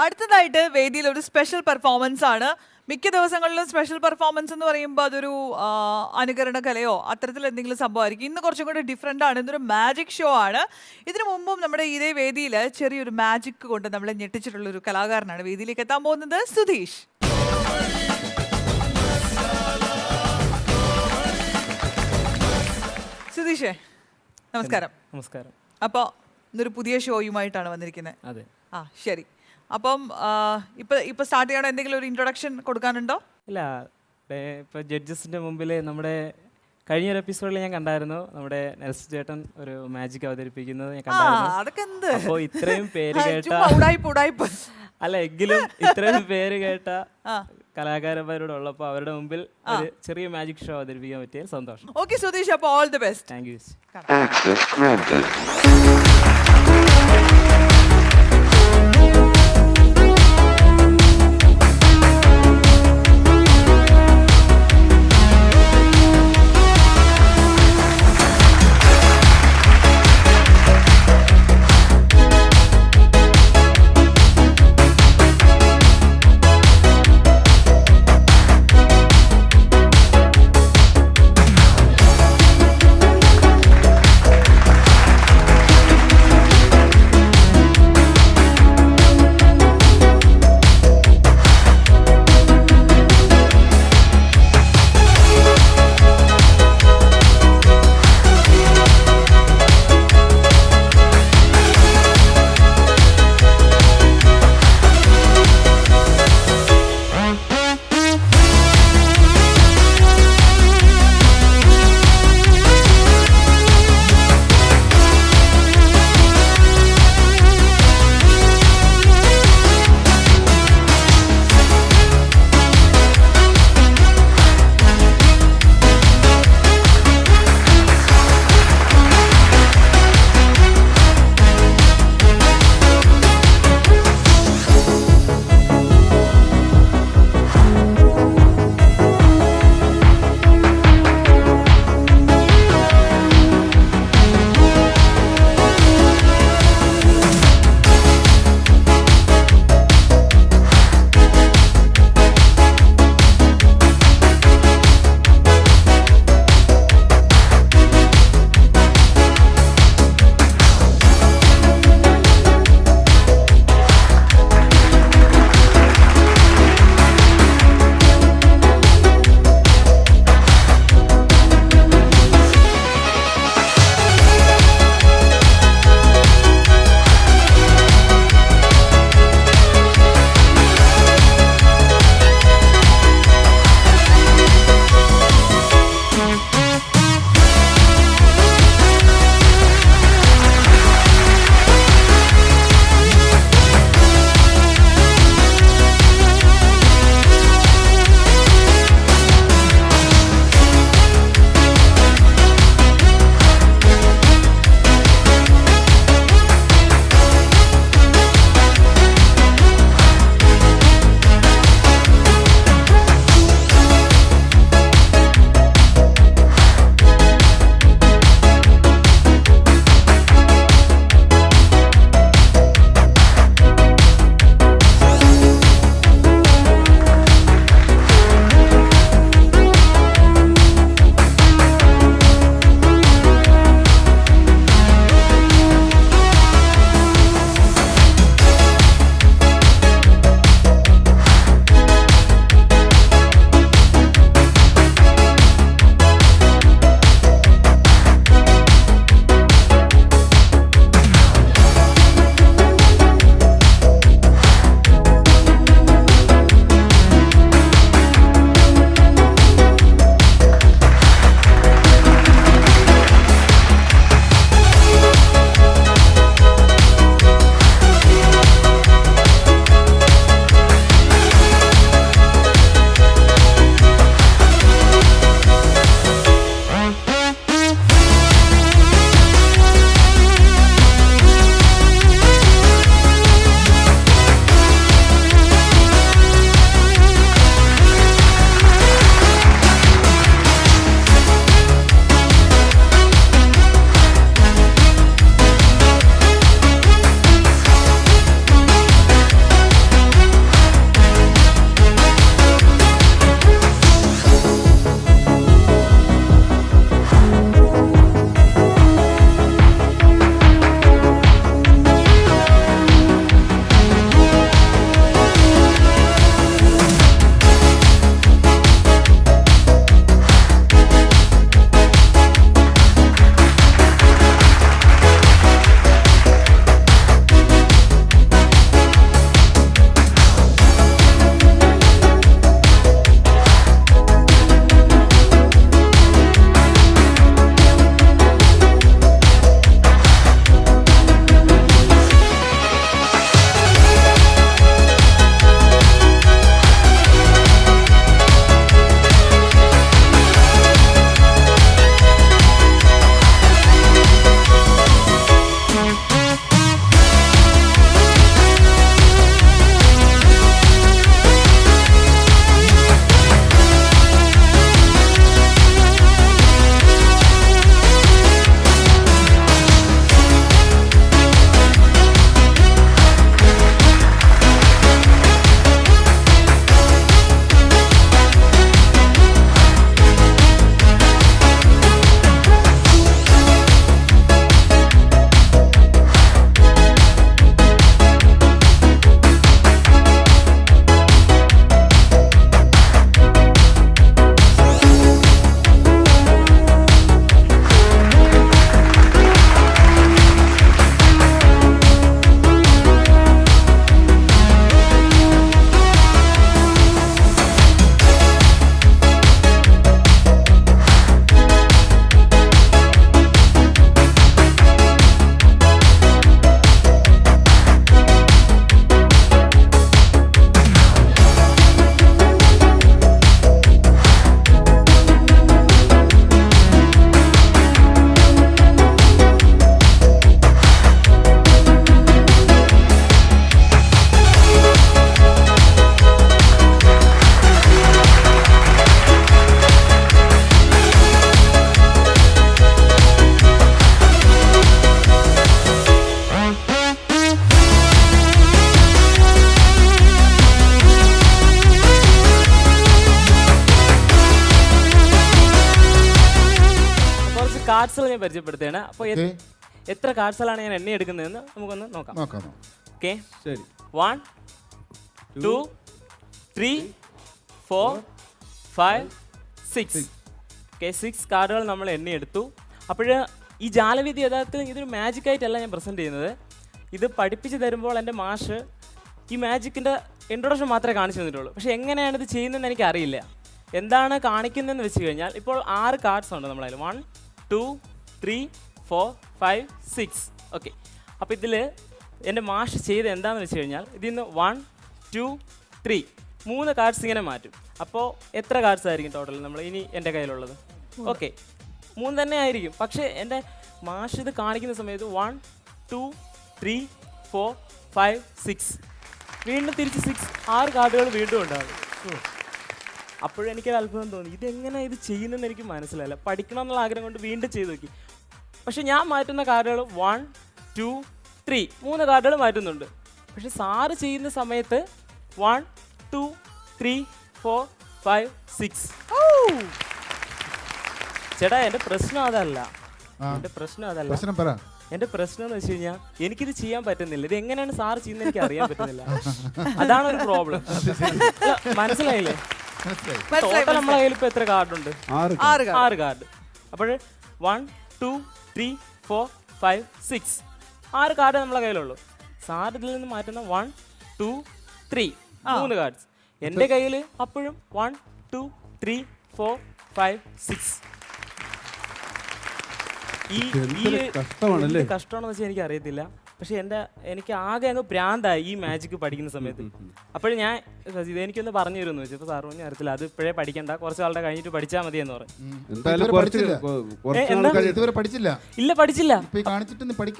അടുത്തതായിട്ട് വേദിയിൽ ഒരു സ്പെഷ്യൽ പെർഫോമൻസ് ആണ്. മിക്ക ദിവസങ്ങളിലും സ്പെഷ്യൽ പെർഫോമൻസ് എന്ന് പറയുമ്പോൾ അതൊരു അനുകരണ കലയോ അത്തരത്തിൽ എന്തെങ്കിലും സംഭവമായിരിക്കും. ഇന്ന് കുറച്ചും കൂടി ഡിഫറെൻ്റ് ആണ്. ഇന്നൊരു മാജിക് ഷോ ആണ്. ഇതിനു മുമ്പും നമ്മുടെ ഇതേ വേദിയിൽ ചെറിയൊരു മാജിക് കൊണ്ട് നമ്മളെ ഞെട്ടിച്ചിട്ടുള്ള ഒരു കലാകാരനാണ് വേദിയിലേക്ക് എത്താൻ പോകുന്നത്. സുധീഷ്. സുധീഷേ, നമസ്കാരം. നമസ്കാരം. അപ്പോൾ ഇന്നൊരു പുതിയ ഷോയുമായിട്ടാണ് വന്നിരിക്കുന്നത്. അതെ. ശരി. അപ്പം ഇപ്പൊ സ്റ്റാർട്ട് ചെയ്യണോ? എന്തെങ്കിലും ഒരു ഇൻട്രൊഡക്ഷൻ കൊടുക്കാനുണ്ടോ? ഇല്ല, ഇപ്പോൾ ജഡ്ജസിന്റെ മുമ്പിൽ നമ്മുടെ കഴിഞ്ഞൊരു എപ്പിസോഡിൽ ഞാൻ കണ്ടായിരുന്നു നമ്മുടെ നെൽസൺ ചേട്ടൻ ഒരു മാജിക് അവതരിപ്പിക്കുന്നത് ഞാൻ കണ്ടായിരുന്നു. അപ്പോൾ ഇത്രയും പേര് കേട്ട അല്ല എങ്കിലും ഇത്രയും പേര് കേട്ട കലാകാരന്മാരോടുള്ളപ്പോൾ അവരുടെ മുമ്പിൽ ഒരു ചെറിയ മാജിക് ഷോ അവതരിപ്പിക്കാൻ പറ്റിയ സന്തോഷം. ഓക്കെ സുധീഷ്, അപ്പോൾ all the best. Thank you. കാർഡ്സുകൾ ഞാൻ പരിചയപ്പെടുത്തുകയാണ്. അപ്പോൾ Okay. എത്ര കാർഡ്സുകളാണ് ഞാൻ എണ്ണി എടുക്കുന്നതെന്ന് നമുക്കൊന്ന് നോക്കാം. ഓക്കെ, ശരി. 1 2 3 4 5 6. ഓക്കെ, 6 കാർഡുകൾ നമ്മൾ എണ്ണിയെടുത്തു. അപ്പോൾ ഈ ജാലവിധി യഥാർത്ഥത്തിൽ ഇതൊരു മാജിക്കായിട്ടല്ല ഞാൻ പ്രസൻറ്റ് ചെയ്യുന്നത്. ഇത് പഠിപ്പിച്ച് തരുമ്പോൾ എൻ്റെ മാഷ് ഈ മാജിക്കിൻ്റെ ഇൻട്രൊഡക്ഷൻ മാത്രമേ കാണിച്ചു തന്നിട്ടുള്ളൂ. പക്ഷേ എങ്ങനെയാണ് ഇത് ചെയ്യുന്നതെന്ന് എനിക്കറിയില്ല. എന്താണ് കാണിക്കുന്നതെന്ന് വെച്ച് കഴിഞ്ഞാൽ ഇപ്പോൾ 6 കാർഡ്സ് ഉണ്ട് നമ്മളതിൽ. 1 2 3 4 5 6. ഓക്കെ, അപ്പോൾ ഇതിൽ എൻ്റെ മാഷ് ചെയ്ത് എന്താണെന്ന് വെച്ച് കഴിഞ്ഞാൽ ഇതിൽ നിന്ന് 1 2 3 3 കാർഡ്സ് ഇങ്ങനെ മാറ്റും. അപ്പോൾ എത്ര കാർഡ്സ് ആയിരിക്കും ടോട്ടൽ നമ്മൾ ഇനി എൻ്റെ കയ്യിലുള്ളത്? ഓക്കെ, 3 തന്നെ ആയിരിക്കും. പക്ഷേ എൻ്റെ മാഷ് ഇത് കാണിക്കുന്ന സമയത്ത് 1 2 3 4 5 6 വീണ്ടും തിരിച്ച് 6 കാർഡുകൾ വീണ്ടും ഉണ്ടാകും. അപ്പോഴെനിക്കൊരു അത്ഭുതം തോന്നി, ഇതെങ്ങനെ ഇത് ചെയ്യുന്നതെന്ന് എനിക്ക് മനസ്സിലായില്ല. പഠിക്കണം എന്നുള്ള ആഗ്രഹം കൊണ്ട് വീണ്ടും ചെയ്ത് നോക്കി. പക്ഷെ ഞാൻ മാറ്റുന്ന കാർഡുകൾ 1 2 3 3 കാർഡുകൾ മാറ്റുന്നുണ്ട്. പക്ഷെ സാറ് ചെയ്യുന്ന സമയത്ത് 1 2 3 4 5 6. ചേട്ടാ, എൻ്റെ പ്രശ്നം അതല്ല. എൻ്റെ പ്രശ്നം അതല്ല. എൻ്റെ പ്രശ്നം എന്ന് വെച്ച് കഴിഞ്ഞാൽ എനിക്കിത് ചെയ്യാൻ പറ്റുന്നില്ല. ഇത് എങ്ങനെയാണ് സാറ് ചെയ്യുന്നത് എനിക്ക് അറിയാൻ പറ്റുന്നില്ല. അതാണ് ഒരു പ്രോബ്ലം. മനസ്സിലായില്ലേ? ടോട്ടൽ നമ്മളെ കയ്യിൽ ഇപ്പൊ എത്ര കാർഡുണ്ട്? 6 കാർഡ്. അപ്പോൾ 1 2 3 4 5 6 6 കാർഡ് നമ്മളെ കയ്യിലുള്ളൂ. സാർ ഇതിൽ നിന്ന് മാറ്റുന്ന 1 2 3 3 കാർഡ്സ്. എൻ്റെ കയ്യിൽ അപ്പോഴും 1 2 3 4 5 6. ഈ കഷ്ടമാണെന്ന് വെച്ചാൽ എനിക്ക് അറിയത്തില്ല. പക്ഷെ എനിക്ക് ആകെ അങ്ങ് ഭ്രാന്തായി ഈ മാജിക് പഠിക്കുന്ന സമയത്ത്. അപ്പോൾ ഞാൻ എനിക്കൊന്ന് പറഞ്ഞു തരുമെന്ന് വെച്ചു. അപ്പോൾ സാർ പറഞ്ഞു അറിയത്തില്ല, അത് ഇപ്പോഴേ പഠിക്കണ്ട, കുറച്ച് ആളുടെ കഴിഞ്ഞിട്ട് പഠിച്ചാൽ മതി എന്ന് പറഞ്ഞു. ഇല്ല, പഠിച്ചില്ല.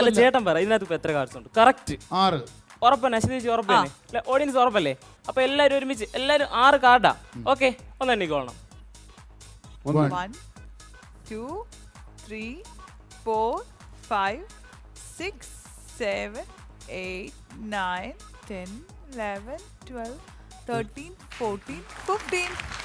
അല്ല ചേട്ടൻ പറ, ഇതിനകത്ത് ഇപ്പൊ എത്ര കാർഡ്സ് ഉണ്ട്? കറക്റ്റ് 6. ഉറപ്പന്നെ? അശ്വതി ഉറപ്പല്ലേ? ഓഡിയൻസ് ഉറപ്പല്ലേ? അപ്പൊ എല്ലാവരും ഒരുമിച്ച് എല്ലാവരും 6 കാർഡാ. ഓക്കെ, ഒന്ന് എണ്ണിക്കോളണം. 1 2 3 4 5 6 7 8 9 10 11 12 13 14 15.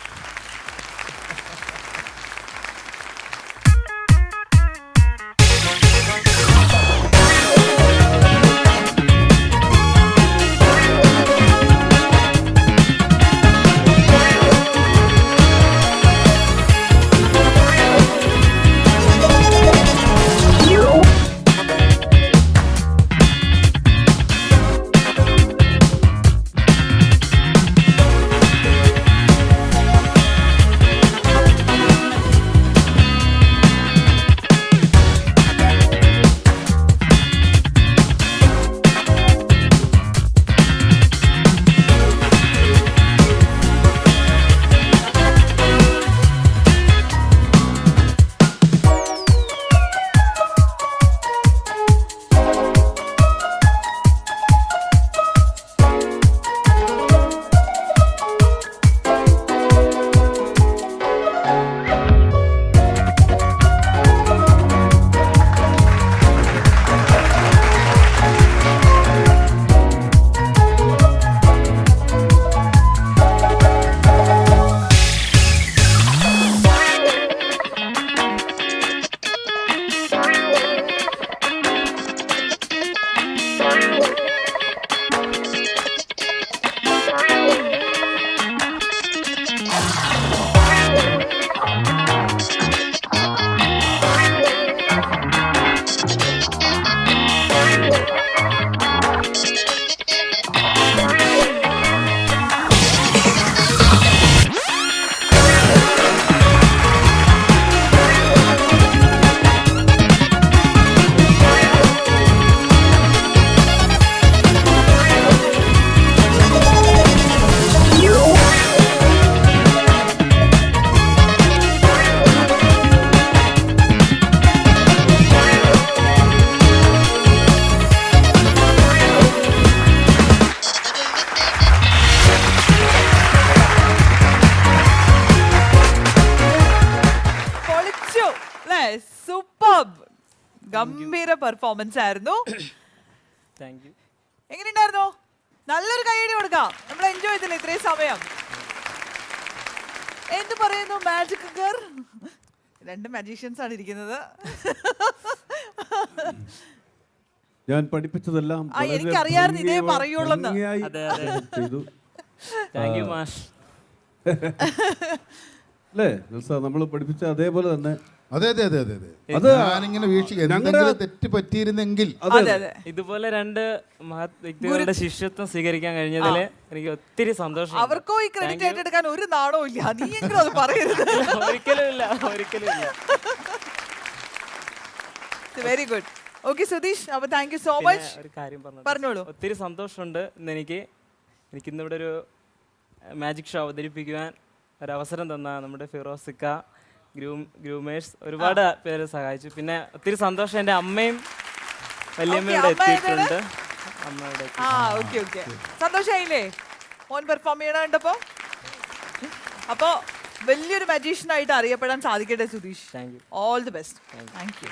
ഗംഭീര പെർഫോമൻസ് ആയിരുന്നു. Thank you. എങ്ങനെയുണ്ടായിരുന്നു? നല്ലൊരു കൈയടി കൊടുക്കാം. നമ്മൾ എൻജോയ് ചെയ്തില്ല ഇത്രയും സമയം. എന്ത് പറയുന്നു മാജിക് ഗർ? രണ്ട് magicians ആണ് ഇരിക്കുന്നത്. ഞാൻ പഠിപ്പിച്ചതെല്ലാം എനിക്കറിയായിരുന്നു ഇതേ പറയുള്ളൂന്ന്. ചെയ്തു. താങ്ക് യു മാഷ്. അല്ലേ നമ്മൾ പഠിപ്പിച്ച അതേപോലെ തന്നെ. അതെ ഞാനിങ്ങനെ വീക്ഷിക്കുക എന്തെങ്കിലും തെറ്റ് പറ്റിയിരുന്നെങ്കിൽ ഇതുപോലെ രണ്ട് മഹത് വ്യക്തികളുടെ ശിഷ്യത്വം സ്വീകരിക്കാൻ കഴിഞ്ഞതിൽ എനിക്ക് ഒത്തിരി സന്തോഷം. അവർക്കോ ഈ ക്രെഡിറ്റ് ഏറ്റെടുക്കാൻ ഒരു നാണവും ഇല്ല. നീയെങ്കിലും അത് പറയരുത്. ഒരിക്കലും ഇല്ല. Very good. ഓക്കെ സുധീഷ്, അപ്പൊ താങ്ക് യു സോ മച്ച്. ഒരു കാര്യം പറഞ്ഞോളൂ. ഒത്തിരി സന്തോഷമുണ്ട് ഇന്ന് എനിക്കിന്നിവിടെ ഒരു മാജിക് ഷോ അവതരിപ്പിക്കുവാൻ ഒരവസരം തന്ന നമ്മുടെ ഫിറോസിക്ക, ഗ്രൂമേഴ്സ് ഒരുപാട് പേര് സഹായിച്ചു. പിന്നെ ഒത്തിരി സന്തോഷം എൻ്റെ അമ്മയും വല്യമ്മയുടെ എത്തിയിട്ടുണ്ട്. അമ്മയുടെ സന്തോഷായില്ലേ മോൻ പെർഫോം ചെയ്യണ കണ്ടപ്പോ? അപ്പോ വലിയൊരു മജീഷ്യനായിട്ട് അറിയപ്പെടാൻ സാധിക്കട്ടെ Sudheesh. Thank you. All the best. Thank U.